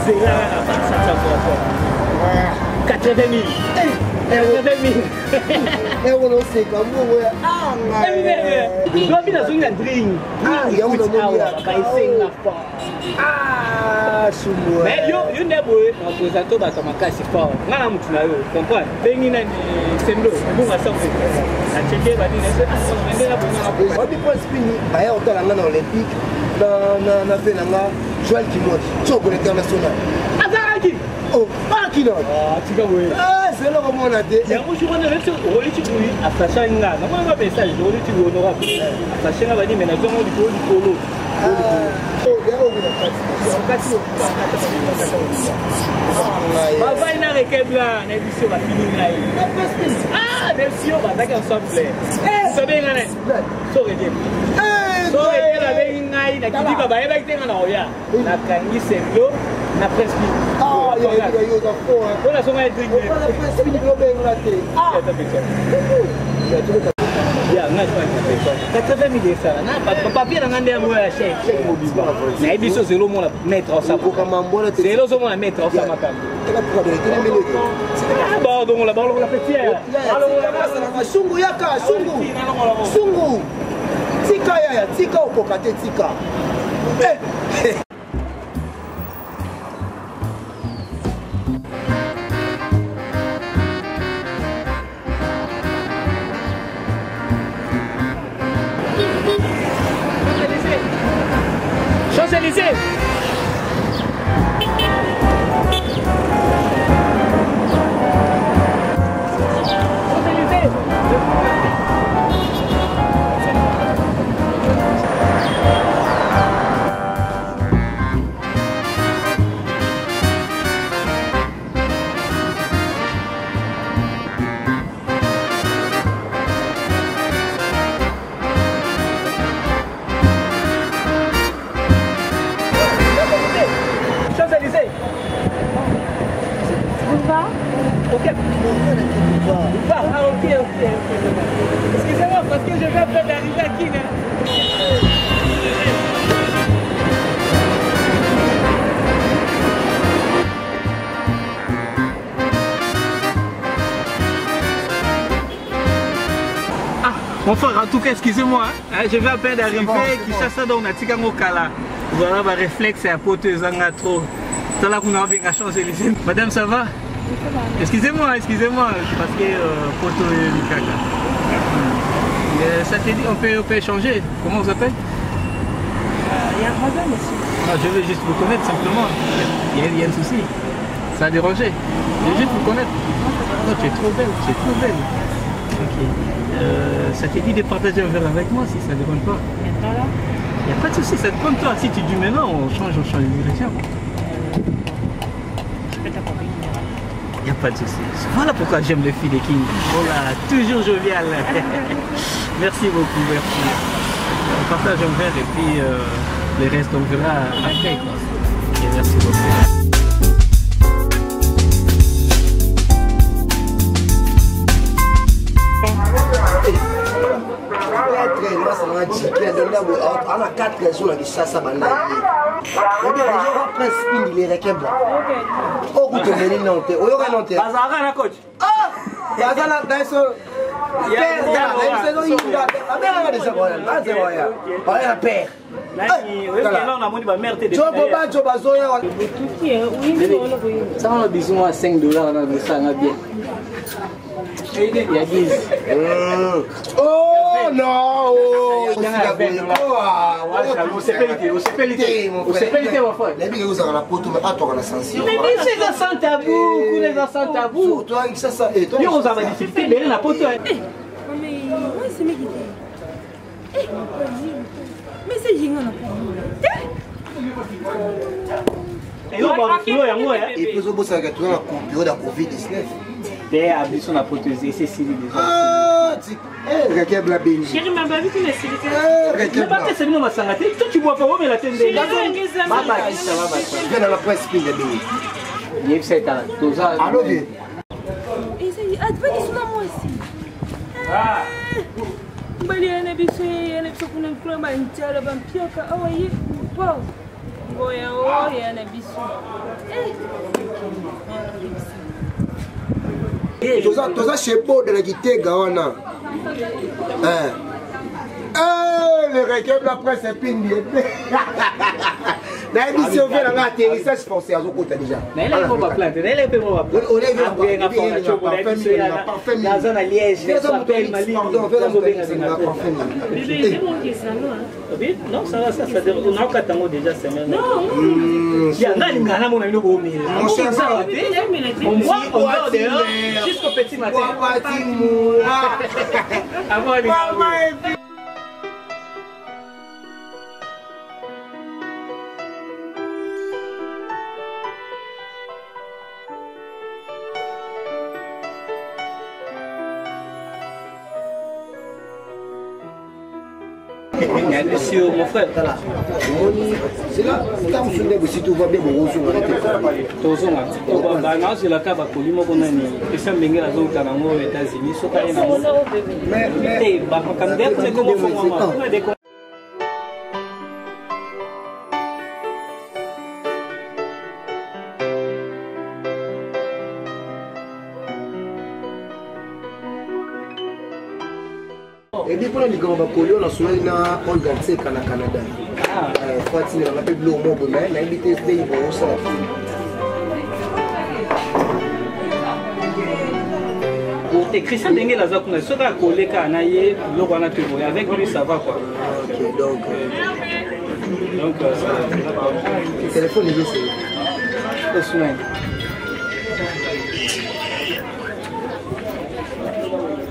C'est là, ça 80 000. 80 000. Et on sait comme vous. Ah, mais. Doit bien sur une drink. Ah, il y a un moment ah, Soumou. Mais yo n'es pas représentant de ma casse fort. Là, on tu l'as eu. Comprends? Benina c'est l'eau. Bon, à ça. La Tchéquie va dire c'est on dit pas spini. Bah, on t'a la main olympique. Dans fait la Joël Kimon. Sur l'international. Azaraki. Oh, pas qui non. Ah, tu vas voir. Ah, c'est là comment on a dit. Et moi je vois le tu oui, à sachant là. Non, on va message, tu honorable. À sachant va dire mais na zomo du polo. Papa ina rekebla na biso ba fini ngai. Ah, merci on va d'accord ensemble. So bien ngane. So reje. So reje la bien ngai na kidi baba eba kitenga na oya. Na kangi sendo na presque. Ah, il y a eu des enfants. On a son drink. On a presque une globe englatée. Ah, ya nga kwa 80 000 ça na papier na ngande mo ya chèque mobile na biso zelo mo la mettre ça pour comment moi c'est zelo zo mo la mettre ça makam la pour de tenir minute c'est ba donc la petite alors sungu yaka sungu tika ya tika okokate tika Champs-Élysées. Excusez-moi parce que je vais à peine d'arriver à Guinée. Ah, mon frère, en tout cas, excusez-moi, je vais à peine d'arriver, qui chasse dans Natika Mokala. Voilà, ma réflexe est à poter Zanga trop. C'est là qu'on a envie de Champs-Élysées. Madame, ça va? Excusez-moi, parce que photo Mikaka. Ça te dit, on peut échanger. Comment vous appelez? Il y a un problème, monsieur. Ah, je veux juste vous connaître simplement. Il y a un souci. Ça a dérangé. Je veux juste vous connaître. Non, tu es trop belle, Ok. Ça te dit de partager un verre avec moi si ça ne dérange pas? Maintenant là? Il n'y a pas de souci, ça dépend de toi. Si tu dis maintenant, on change de direction. Il n'y a pas de souci. Voilà pourquoi j'aime les filles des King. Voilà, toujours jovial. Merci beaucoup, merci. On partage un verre et puis le reste on verra après. Quoi. Et merci beaucoup. On a 4 raisons de ça va aller. Il y a des gens qui prennent spin, les requins blancs. Oh, vous venez non, vous avez non. Bazara, coach. Ah, Bazara, d'accord. Ça on a besoin à 5 $, on a besoin à bien. Il y a 10. Oh non! Mais c'est génial. Et puis, vous savez que tu as un coupure de Covid-19. Abisso na protéger c'est Siri déjà. Ah, requeb la béni. Chérie, ma baby, tu m'as Siri. Mais pas que c'est nous ma sangate. Toi tu bois pas mais la tende. Baba ça va. Je viens dans la presse pile béni. Il fait ça tout ça. Allô bien. Et ça y est, tu vas dire moi aussi. Ah. Bali ana biso kuna kuna manjala bampioka awaye. Wow. Boya oh ya na biso. Toza chez Beau de la Gitega wana. Le requin de la presse est pindi. La émission fait la atterrissage forcé à Zokota déjà. Mais là, il faut pas planter. Là, il faut pas planter. On est venu à parfum. La zone à Liège, ça s'appelle Mali. Pardon, fais la parfum. Non, ça va, ça déroule. On a 4 ans déjà, c'est même. Non. Il y a un Lingana, mon ami, au milieu. On cherche ça. On voit dehors jusqu'au petit matin. Avant les Monsieur, mon frère, c'est là, quand vous souvenez si tout va bien, vous vous et puis pour les grands bacolio, on a souvent organisé au Canada. Faut dire on a peu de l'eau au mais on a invité des gens au ça. Et Christian Dengue la zakuna, ce qu'a collé Kanaye, l'eau on a pu voir avec lui ça va quoi. Ok donc le téléphone est juste.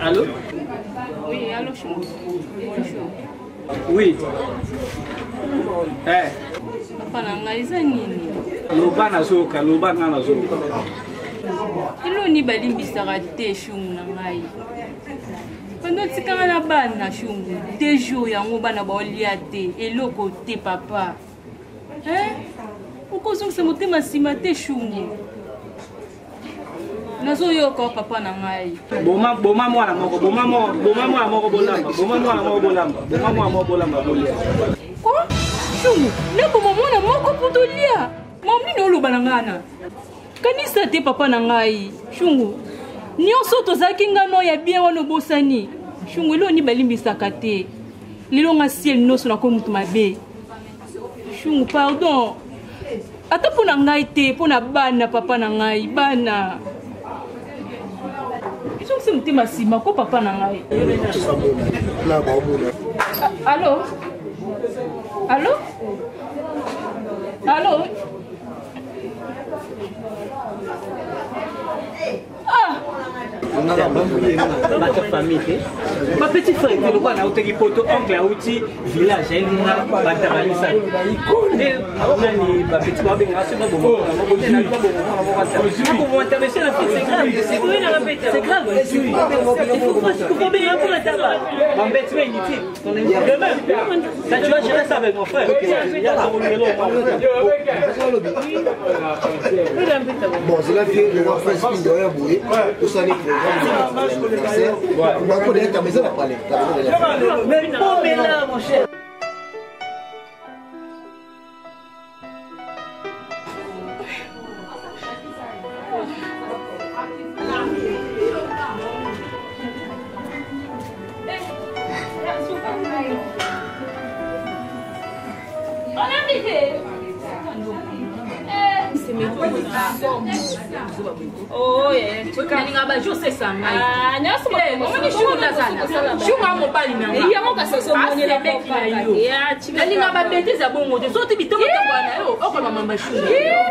Allô? Oui, allô, bonjour. Oui. Papa nanga eza nini? Loba nazoka, loba nga nazoka. Ilo ni balimbisaka te shungu na ngai. Pendant tikanga na bana shungu, 2 jours yango bana baolia te, eloko te papa. Ukozongisa motema nsima te shungu. Nazoyoka papa na ngai. Boma mwana moko bolamba bolia. Quoi? Shungu, leko mwana moko potolia. Mami no loba na ngana. Kanisa te papa na ngai. Shungu, nyonso tozaki ngano ya bien wana bosani. Shungu lo ni balimbisaka te. Lelo nga ciel noso na ko mutu mabe. Shungu pardon. Ata pona ngai te, pona bana papa na ngai, bana. Ils sont petit massima ko papa na ngai. Allô? Allô? Allô? Ah! Ma famille, ma petite frère, le roi n'a aucun poto, oncle a outil, village, elle n'a pas de balisa. Ma petite maman, c'est pas bon. On va intéresser la fille, c'est grave. C'est grave. Il faut bien pour la tabac. Ma bête, c'est inutile. Ça, tu vois, je reste avec mon frère. Bon, c'est la fille, le roi fait spin de rien bouillir. Tout ça, les on va connaître ta maison, on va parler. Mais bon, mais là, mon cher. Oh yeah, tukalinga ba jose sanga. Ah, nyaso mo shuna sana. Shuma mo bali na. Iya mo ka soso mo nyela beki na yo. Ya, tukalinga ba beteza bongo te. So tibitomo te bwana yo. Oko mama shuna.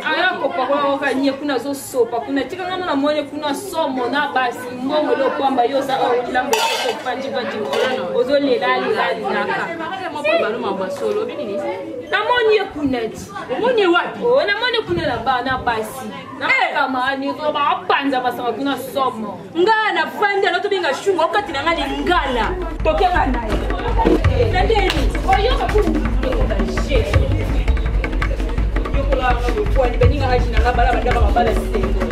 Aya ko pa ko ka nye kuna zo sopa. Kuna tikanga na mwone kuna somo na basi mbongo lo kwamba yo sa o kilambo so panji ozo lela naka. Mo ko balo mamba solo binini. Namoni kuneti. Moni wapi? Oh, namoni kunela bana basi. Kama ni zo ba panza basa kuna somo. Ngana fanda no tubinga shungo wakati na ngani ngala. Tokea naye. Nandeni. Oyo ka kuni. Yoko la ngo kwa ni beninga haji na ngabala bandaba ngabala sengo.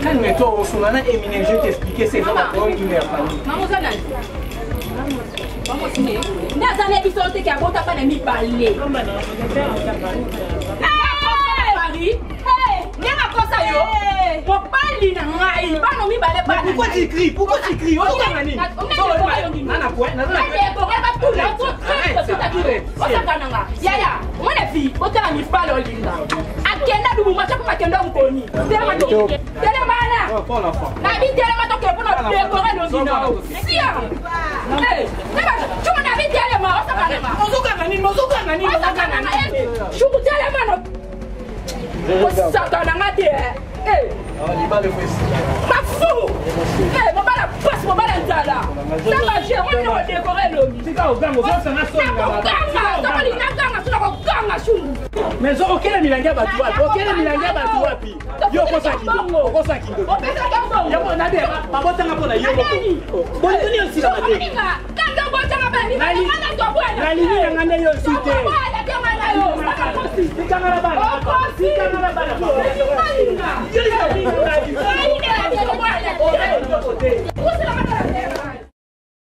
Calme-toi, Ousmane, Eminem, je vais t'expliquer ces gens qui ont une pourquoi tu cries? Pourquoi tu cries? mais aucun milanga batua, aucun milanga batua pi. Yo kosa kindo. Yo na be ba bota ngapona yo boko. Boni ni aussi la mate. Nali ni ngane yo sute.